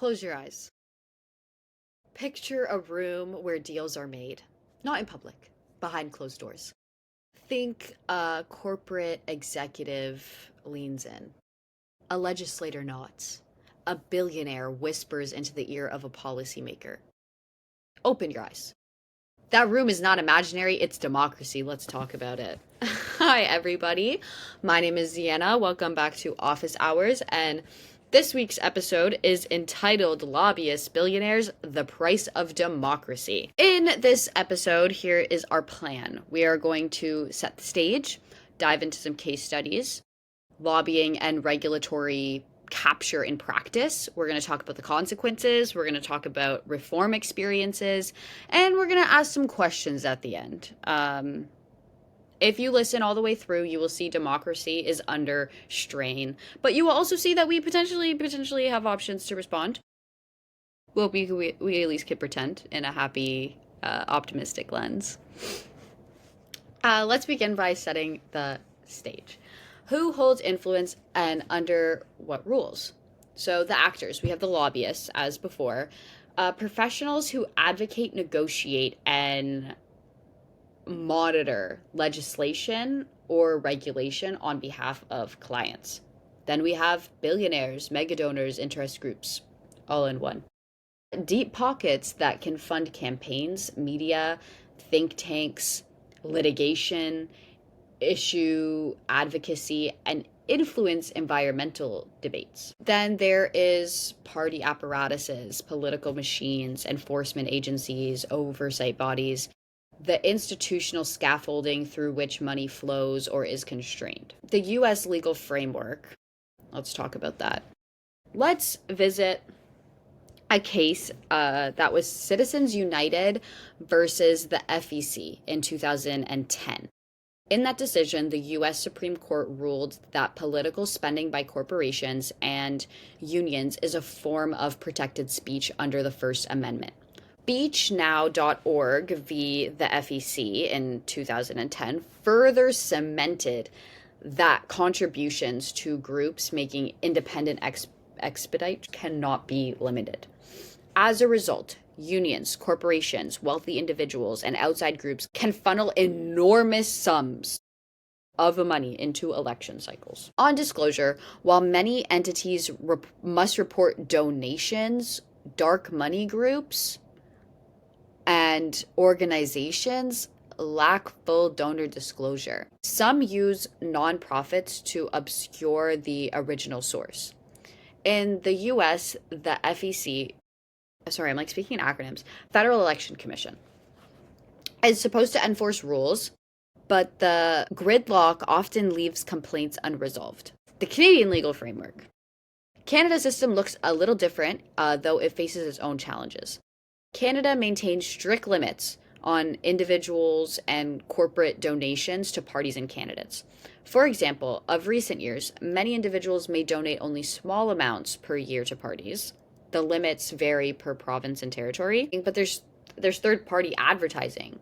Close your eyes. Picture a room where deals are made, not in public, behind closed doors. Think a corporate executive leans in, a legislator nods, a billionaire whispers into the ear of a policymaker. Open your eyes. That room is not imaginary, it's democracy. Let's talk about it. Hi, everybody. My name is Ziana. Welcome back to Office Hours. And this week's episode is entitled Lobbyists, Billionaires, The Price of Democracy. In this episode, here is our plan. We are going to set the stage, dive into some case studies, lobbying and regulatory capture in practice. We're going to talk about the consequences. We're going to talk about reform experiences, and we're going to ask some questions at the end. If you listen all the way through, you will see democracy is under strain, but you will also see that we potentially have options to respond. Well, we at least could pretend in a happy, optimistic lens. Let's begin by setting the stage. Who holds influence and under what rules? So the actors, we have the lobbyists, as before, professionals who advocate, negotiate, and monitor legislation or regulation on behalf of clients. Then we have billionaires, mega donors, interest groups, all in one. Deep pockets that can fund campaigns, media, think tanks, litigation, issue advocacy, and influence environmental debates. Then there is party apparatuses, political machines, enforcement agencies, oversight bodies, the institutional scaffolding through which money flows or is constrained. The US legal framework, let's talk about that. Let's visit a case that was Citizens United versus the FEC in 2010. In that decision, the U.S. Supreme Court ruled that political spending by corporations and unions is a form of protected speech under the First Amendment. SpeechNow.org v. the FEC in 2010 further cemented that contributions to groups making independent expedite cannot be limited. As a result, unions, corporations, wealthy individuals, and outside groups can funnel enormous sums of money into election cycles. On disclosure, while many entities must report donations, dark money groups and organizations lack full donor disclosure. Some use nonprofits to obscure the original source. In the US, the FEC, sorry, I'm speaking in acronyms, Federal Election Commission, is supposed to enforce rules, but the gridlock often leaves complaints unresolved. The Canadian legal framework. Canada's system looks a little different, though it faces its own challenges. Canada maintains strict limits on individuals and corporate donations to parties and candidates. For example, of recent years, many individuals may donate only small amounts per year to parties. The limits vary per province and territory, but there's third-party advertising.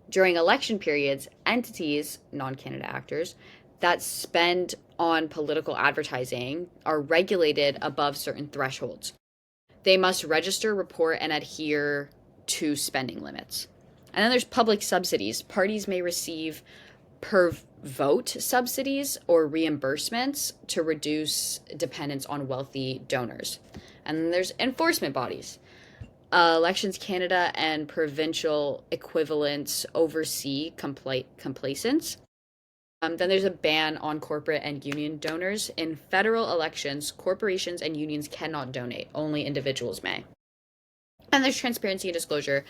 During election periods, entities, non-Canada actors, that spend on political advertising are regulated above certain thresholds. They must register, report, and adhere to spending limits. And then there's public subsidies. Parties may receive per vote subsidies or reimbursements to reduce dependence on wealthy donors. And then there's enforcement bodies. Elections Canada and provincial equivalents oversee complacence. Then there's a ban on corporate and union donors. In federal elections, corporations and unions cannot donate. Only individuals may. And there's transparency and disclosure.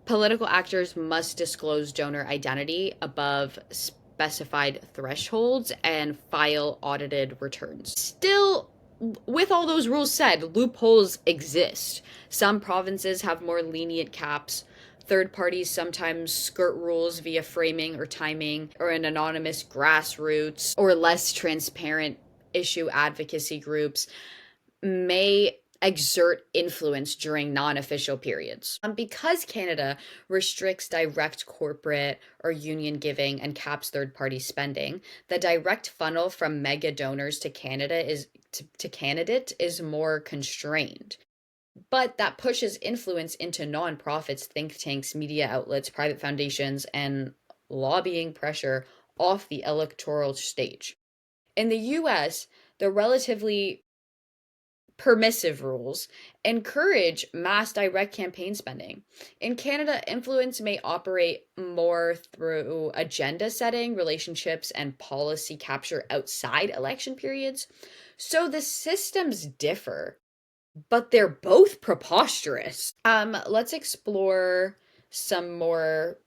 Political actors must disclose donor identity above specified thresholds and file audited returns. Still, with all those rules said, loopholes exist. Some provinces have more lenient caps. Third parties sometimes skirt rules via framing or timing, or an anonymous grassroots or less transparent issue advocacy groups may exert influence during non-official periods. Because Canada restricts direct corporate or union giving and caps third-party spending, the direct funnel from mega donors to candidate is more constrained. But that pushes influence into nonprofits, think tanks, media outlets, private foundations, and lobbying pressure off the electoral stage. In the US, the relatively permissive rules encourage mass direct campaign spending. In Canada, influence may operate more through agenda setting, relationships, and policy capture outside election periods. So the systems differ, but they're both preposterous. Let's explore some more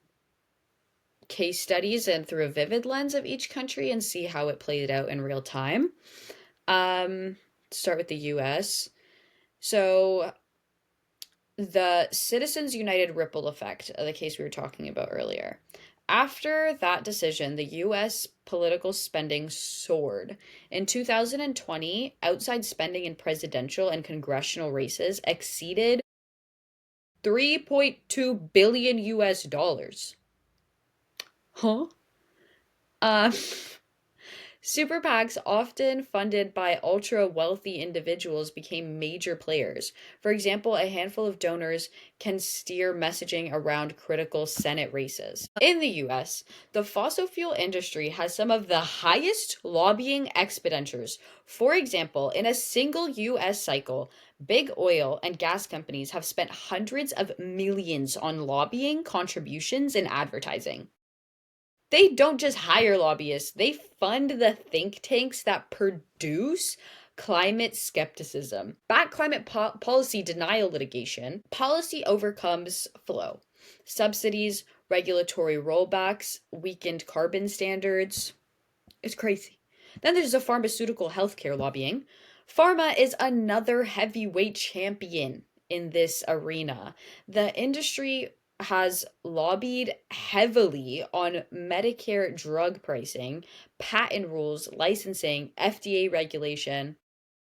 case studies and through a vivid lens of each country and see how it played out in real time. Start with the US. So the Citizens United ripple effect, the case we were talking about earlier. After that decision, the US political spending soared. In 2020, outside spending in presidential and congressional races exceeded 3.2 billion US dollars. Huh? Um Super PACs, often funded by ultra wealthy individuals, became major players. For example, a handful of donors can steer messaging around critical Senate races. In the US, the fossil fuel industry has some of the highest lobbying expenditures. For example, in a single US cycle, big oil and gas companies have spent hundreds of millions on lobbying, contributions, and advertising. They don't just hire lobbyists, they fund the think tanks that produce climate skepticism. Back climate policy denial litigation, policy overcomes flow. Subsidies, regulatory rollbacks, weakened carbon standards. It's crazy. Then there's the pharmaceutical healthcare lobbying. Pharma is another heavyweight champion in this arena. The industry has lobbied heavily on Medicare drug pricing, patent rules, licensing, FDA regulation.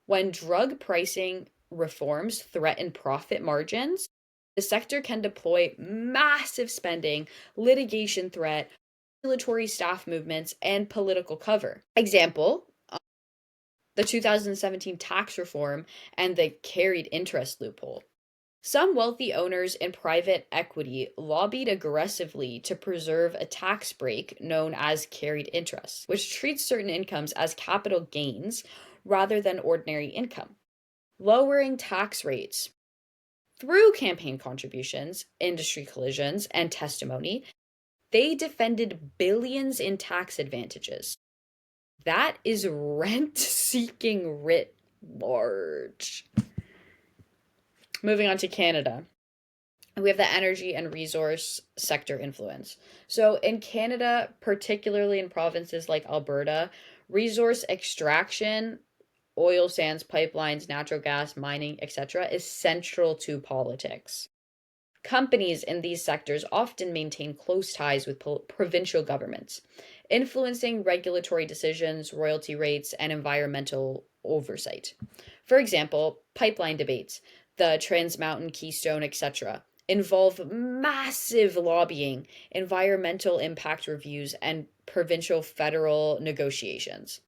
When drug pricing reforms threaten profit margins, the sector can deploy massive spending, litigation threat, regulatory staff movements, and political cover. Example, the 2017 tax reform and the carried interest loophole. Some wealthy owners in private equity lobbied aggressively to preserve a tax break known as carried interest, which treats certain incomes as capital gains rather than ordinary income. Lowering tax rates through campaign contributions, industry collisions, and testimony, they defended billions in tax advantages. That is rent seeking writ large. Moving on to Canada. We have the energy and resource sector influence. So in Canada, particularly in provinces like Alberta, resource extraction, oil sands, pipelines, natural gas, mining, etc., is central to politics. Companies in these sectors often maintain close ties with provincial governments, influencing regulatory decisions, royalty rates, and environmental oversight. For example, pipeline debates, the Trans Mountain, Keystone, etc., involve massive lobbying, environmental impact reviews, and provincial federal negotiations.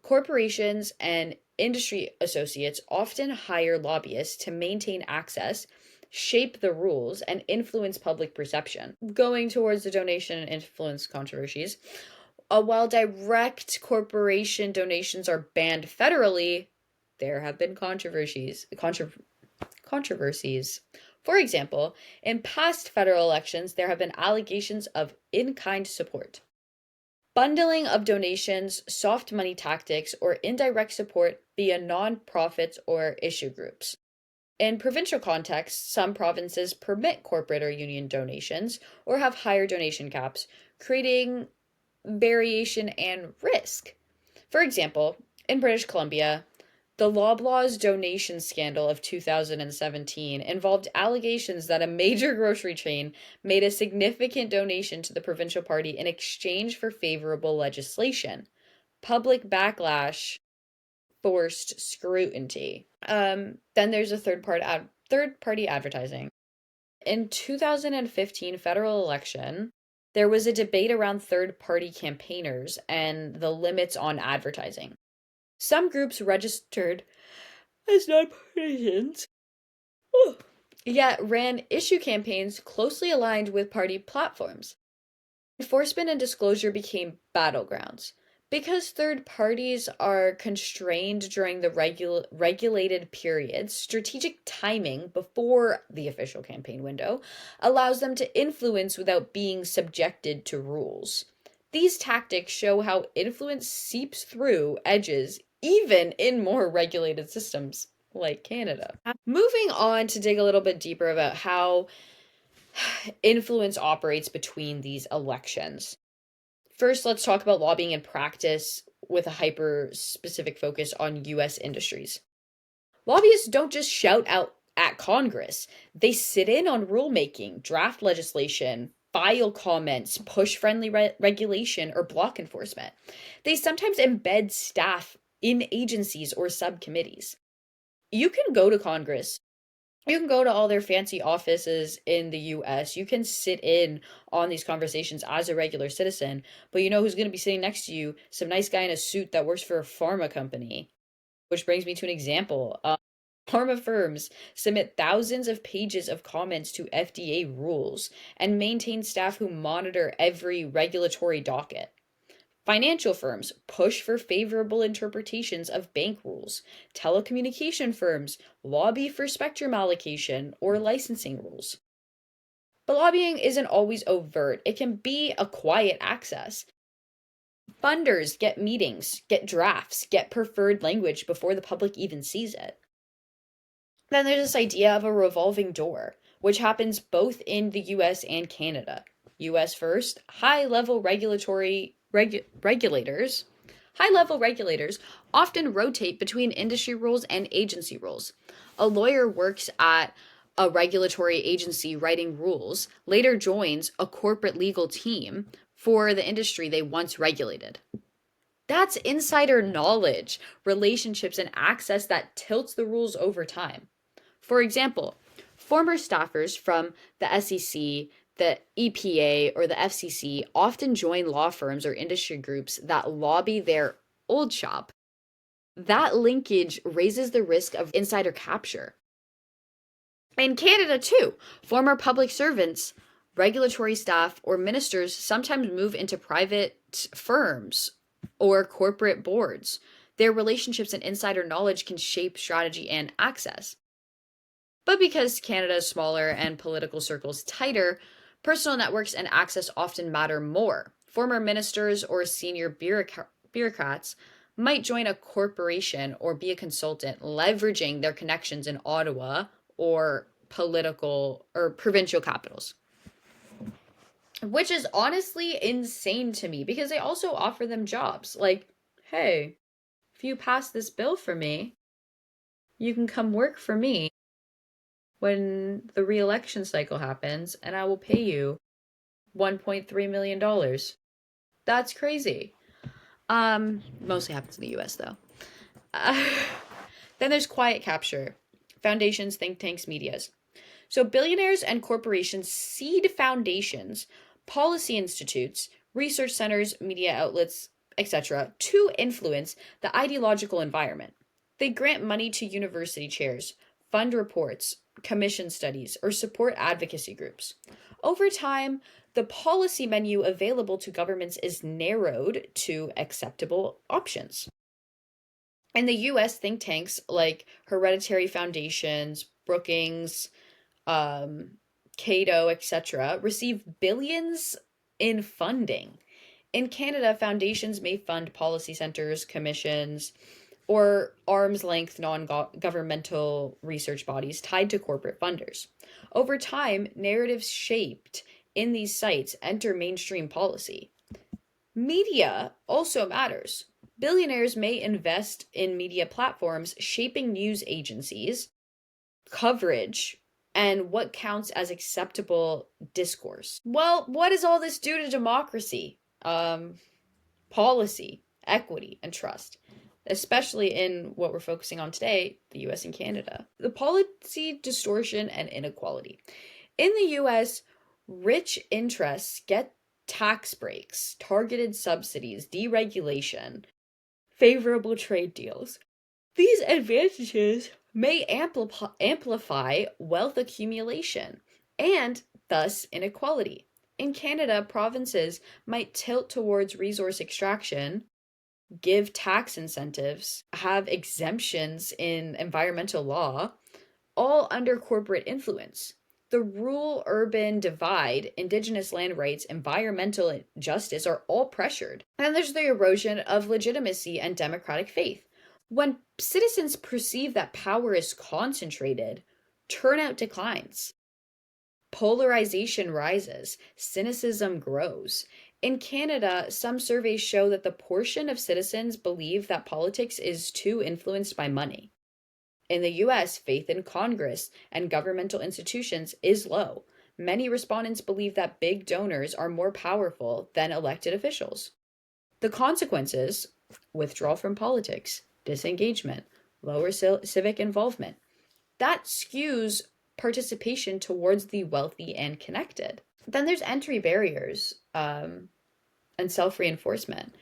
Corporations and industry associates often hire lobbyists to maintain access, shape the rules, and influence public perception. Going towards the donation and influence controversies, while direct corporation donations are banned federally, there have been controversies. For example, in past federal elections, there have been allegations of in-kind support. Bundling of donations, soft money tactics, or indirect support via nonprofits or issue groups. In provincial contexts, some provinces permit corporate or union donations or have higher donation caps, creating variation and risk. For example, in British Columbia, the Loblaws donation scandal of 2017 involved allegations that a major grocery chain made a significant donation to the provincial party in exchange for favorable legislation. Public backlash forced scrutiny. Then there's a third-party advertising. In 2015 federal election, there was a debate around third-party campaigners and the limits on advertising. Some groups registered as non-partisans, yet ran issue campaigns closely aligned with party platforms. Enforcement and disclosure became battlegrounds. Because third parties are constrained during the regulated periods, strategic timing before the official campaign window allows them to influence without being subjected to rules. These tactics show how influence seeps through edges even in more regulated systems like Canada. Moving on to dig a little bit deeper about how influence operates between these elections. First, let's talk about lobbying in practice with a hyper-specific focus on U.S. industries. Lobbyists don't just shout out at Congress. They sit in on rulemaking, draft legislation, file comments, push friendly regulation, or block enforcement. They sometimes embed staff in agencies or subcommittees. You can go to Congress. You can go to all their fancy offices in the US. You can sit in on these conversations as a regular citizen, but you know who's going to be sitting next to you? Some nice guy in a suit that works for a pharma company. Which brings me to an example. Pharma firms submit thousands of pages of comments to FDA rules and maintain staff who monitor every regulatory docket. Financial firms push for favorable interpretations of bank rules. Telecommunication firms lobby for spectrum allocation or licensing rules. But lobbying isn't always overt. It can be a quiet access. Funders get meetings, get drafts, get preferred language before the public even sees it. Then there's this idea of a revolving door, which happens both in the US and Canada. US first, high-level regulators often rotate between industry roles and agency roles. A lawyer works at a regulatory agency writing rules, later joins a corporate legal team for the industry they once regulated. That's insider knowledge, relationships, and access that tilts the rules over time. For example, former staffers from the SEC, the EPA, or the FCC often join law firms or industry groups that lobby their old shop. That linkage raises the risk of insider capture. In Canada, too, former public servants, regulatory staff, or ministers sometimes move into private firms or corporate boards. Their relationships and insider knowledge can shape strategy and access. But because Canada is smaller and political circles tighter, personal networks and access often matter more. Former ministers or senior bureaucrats might join a corporation or be a consultant, leveraging their connections in Ottawa or political or provincial capitals. Which is honestly insane to me because they also offer them jobs. Like, hey, if you pass this bill for me, you can come work for me when the re-election cycle happens and I will pay you $1.3 million. That's crazy. Mostly happens in the US though. Then there's quiet capture. Foundations, think tanks, medias. So billionaires and corporations seed foundations, policy institutes, research centers, media outlets, etc., to influence the ideological environment. They grant money to university chairs, fund reports, commission studies, or support advocacy groups. Over time, the policy menu available to governments is narrowed to acceptable options. In the US, think tanks like Hereditary Foundations, Brookings, Cato, etc., receive billions in funding. In Canada, foundations may fund policy centers, commissions, or arm's length non-governmental research bodies tied to corporate funders. Over time, narratives shaped in these sites enter mainstream policy. Media also matters. Billionaires may invest in media platforms shaping news agencies, coverage, and what counts as acceptable discourse. Well, what does all this do to democracy? Policy, equity, and trust. especially in what we're focusing on today, the US and Canada. The policy distortion and inequality. In the US, rich interests get tax breaks, targeted subsidies, deregulation, favorable trade deals. These advantages may amplify wealth accumulation and thus inequality. In Canada, provinces might tilt towards resource extraction, give tax incentives, have exemptions in environmental law, all under corporate influence. The rural urban divide, indigenous land rights, environmental justice are all pressured. And then there's the erosion of legitimacy and democratic faith. When citizens perceive that power is concentrated, turnout declines. Polarization rises, cynicism grows. In Canada, some surveys show that the portion of citizens believe that politics is too influenced by money. In the US, faith in Congress and governmental institutions is low. Many respondents believe that big donors are more powerful than elected officials. The consequences: withdrawal from politics, disengagement, lower civic involvement. That skews participation towards the wealthy and connected. Then there's entry barriers and self-reinforcement.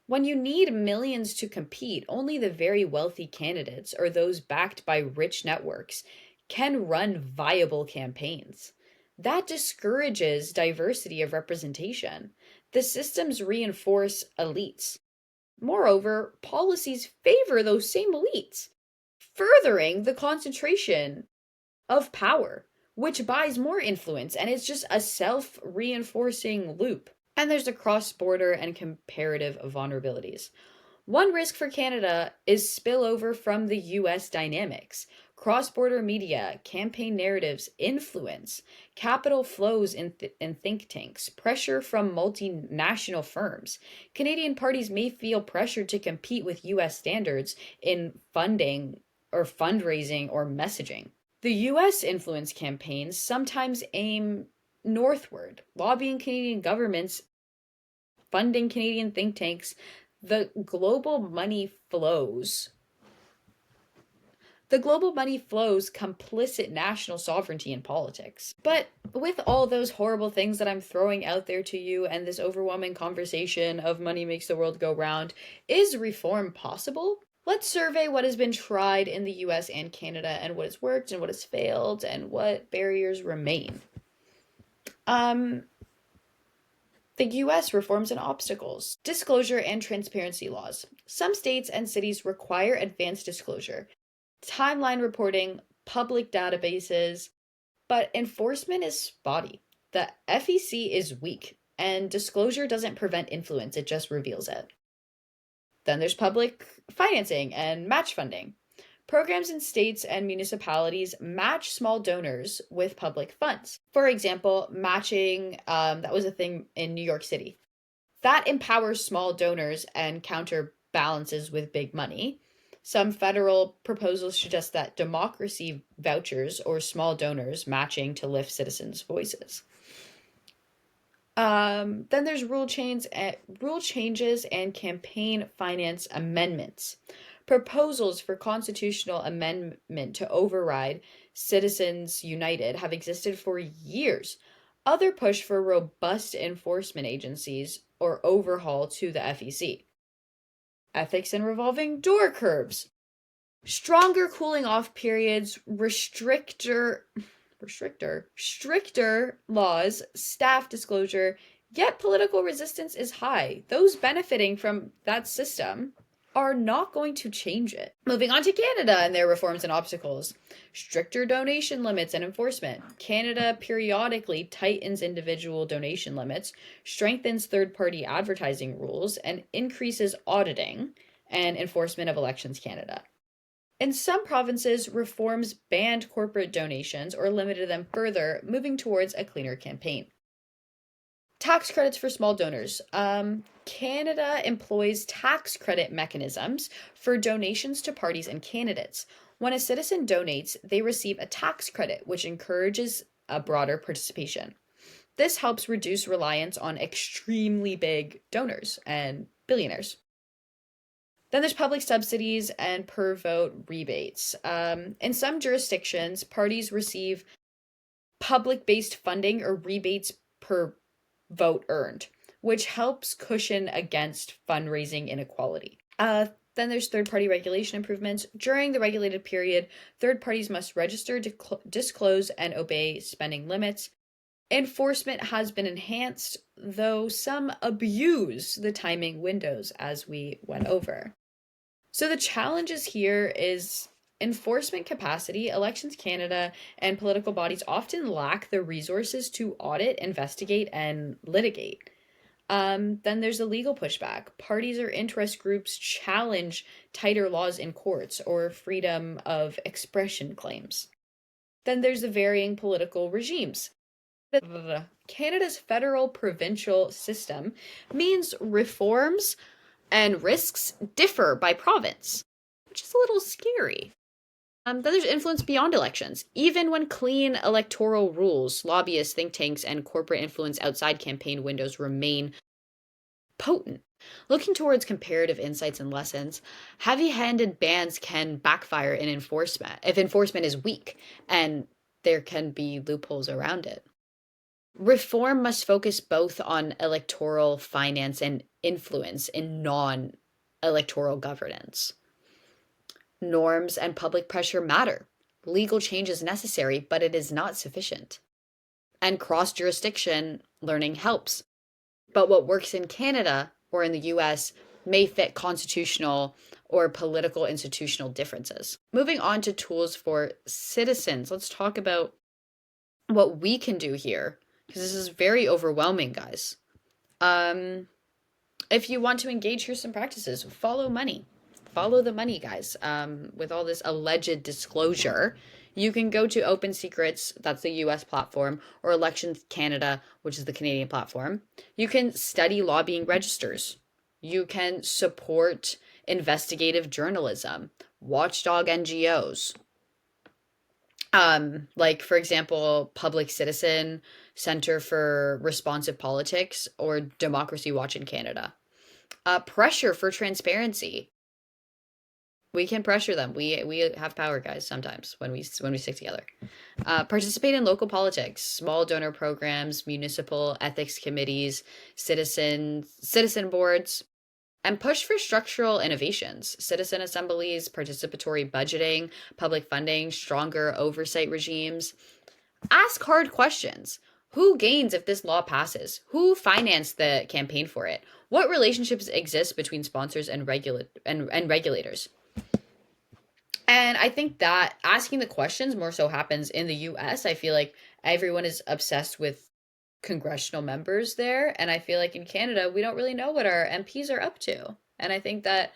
When you need millions to compete, only the very wealthy candidates or those backed by rich networks can run viable campaigns. That discourages diversity of representation. The systems reinforce elites. Moreover, policies favor those same elites, furthering the concentration of power, which buys more influence, and it's just a self-reinforcing loop. And there's the cross-border and comparative vulnerabilities. One risk for Canada is spillover from the US dynamics. Cross-border media, campaign narratives, influence, capital flows in think tanks, pressure from multinational firms. Canadian parties may feel pressured to compete with US standards in funding or fundraising or messaging. The US influence campaigns sometimes aim northward, lobbying Canadian governments, funding Canadian think tanks. The global money flows complicit national sovereignty in politics. But with all those horrible things that I'm throwing out there to you and this overwhelming conversation of money makes the world go round, is reform possible? Let's survey what has been tried in the US and Canada and what has worked and what has failed and what barriers remain. The US reforms and obstacles. Disclosure and transparency laws. Some states and cities require advanced disclosure, timeline reporting, public databases, but enforcement is spotty. The FEC is weak, and disclosure doesn't prevent influence, it just reveals it. Then there's public financing and match funding. Programs in states and municipalities match small donors with public funds. For example, matching, that was a thing in New York City. That empowers small donors and counterbalances with big money. Some federal proposals suggest that democracy vouchers or small donors matching to lift citizens' voices. Then there's rule changes and campaign finance amendments. Proposals for constitutional amendment to override Citizens United have existed for years. Other push for robust enforcement agencies or overhaul to the FEC. Ethics and revolving door curves. Stronger cooling off periods, stricter laws, staff disclosure, yet political resistance is high. Those benefiting from that system are not going to change it. Moving on to Canada and their reforms and obstacles. Stricter donation limits and enforcement. Canada periodically tightens individual donation limits, strengthens third-party advertising rules, and increases auditing and enforcement of Elections Canada. In some provinces, reforms banned corporate donations or limited them further, moving towards a cleaner campaign. Tax credits for small donors. Canada employs tax credit mechanisms for donations to parties and candidates. When a citizen donates, they receive a tax credit, which encourages a broader participation. This helps reduce reliance on extremely big donors and billionaires. Then there's public subsidies and per vote rebates. In some jurisdictions, parties receive public-based funding or rebates per vote earned, which helps cushion against fundraising inequality. Then there's third-party regulation improvements. During the regulated period, third parties must register, disclose, and obey spending limits. Enforcement has been enhanced, though some abuse the timing windows, as we went over. So the challenges here is enforcement capacity. Elections Canada and political bodies often lack the resources to audit, investigate, and litigate. Then there's the legal pushback. Parties or interest groups challenge tighter laws in courts or freedom of expression claims. Then there's the varying political regimes. Canada's federal provincial system means reforms and risks differ by province, which is a little scary. Then there's influence beyond elections. Even when clean electoral rules, lobbyists, think tanks, and corporate influence outside campaign windows remain potent. Looking towards comparative insights and lessons, heavy-handed bans can backfire in enforcement if enforcement is weak, and there can be loopholes around it. Reform must focus both on electoral finance and influence in non-electoral governance. Norms and public pressure matter. Legal change is necessary, but it is not sufficient. And cross-jurisdiction learning helps. But what works in Canada or in the US may fit constitutional or political institutional differences. Moving on to tools for citizens, let's talk about what we can do here, because this is very overwhelming, guys. If you want to engage, here's some practices. Follow money. Follow the money, guys. With all this alleged disclosure, you can go to Open Secrets, that's the US platform, or Elections Canada, which is the Canadian platform. You can study lobbying registers. You can support investigative journalism, watchdog NGOs. Like, for example, Public Citizen, Center for Responsive Politics, or Democracy Watch in Canada. Pressure for transparency. We can pressure them. We have power, guys, sometimes when we stick together. Participate in local politics, small donor programs, municipal ethics committees, citizen boards, and push for structural innovations, citizen assemblies, participatory budgeting, public funding, stronger oversight regimes. Ask hard questions. Who gains if this law passes? Who financed the campaign for it? What relationships exist between sponsors and regulators? And I think that asking the questions more so happens in the US. I feel like everyone is obsessed with congressional members there. And I feel like in Canada, we don't really know what our MPs are up to. And I think that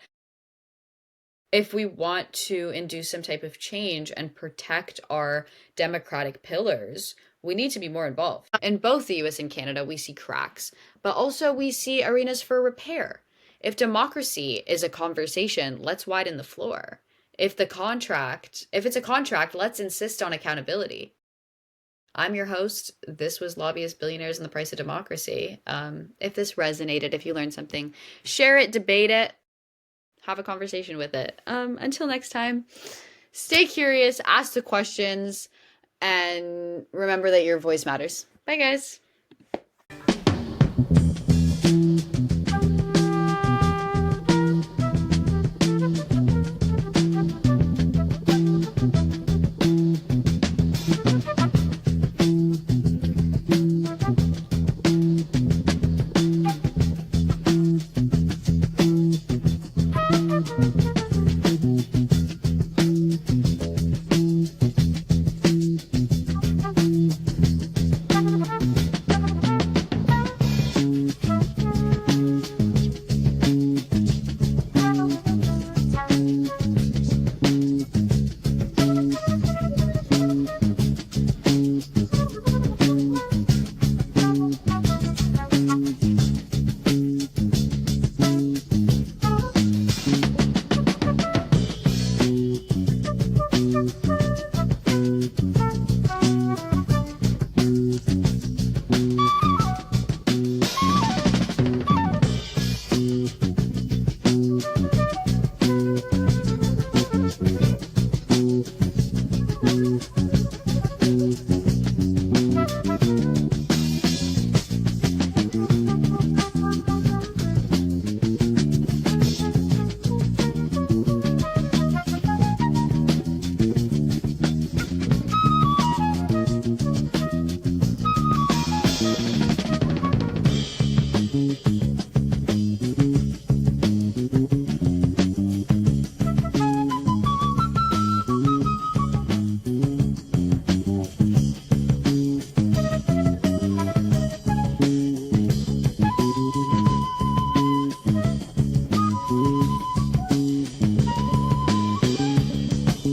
if we want to induce some type of change and protect our democratic pillars, we need to be more involved. In both the US and Canada, we see cracks, but also we see arenas for repair. If democracy is a conversation, let's widen the floor. If it's a contract, let's insist on accountability. I'm your host. This was Lobbyists, Billionaires, and the Price of Democracy. If this resonated, if you learned something, share it, debate it, have a conversation with it. Until next time, stay curious, ask the questions, and remember that your voice matters. Bye, guys.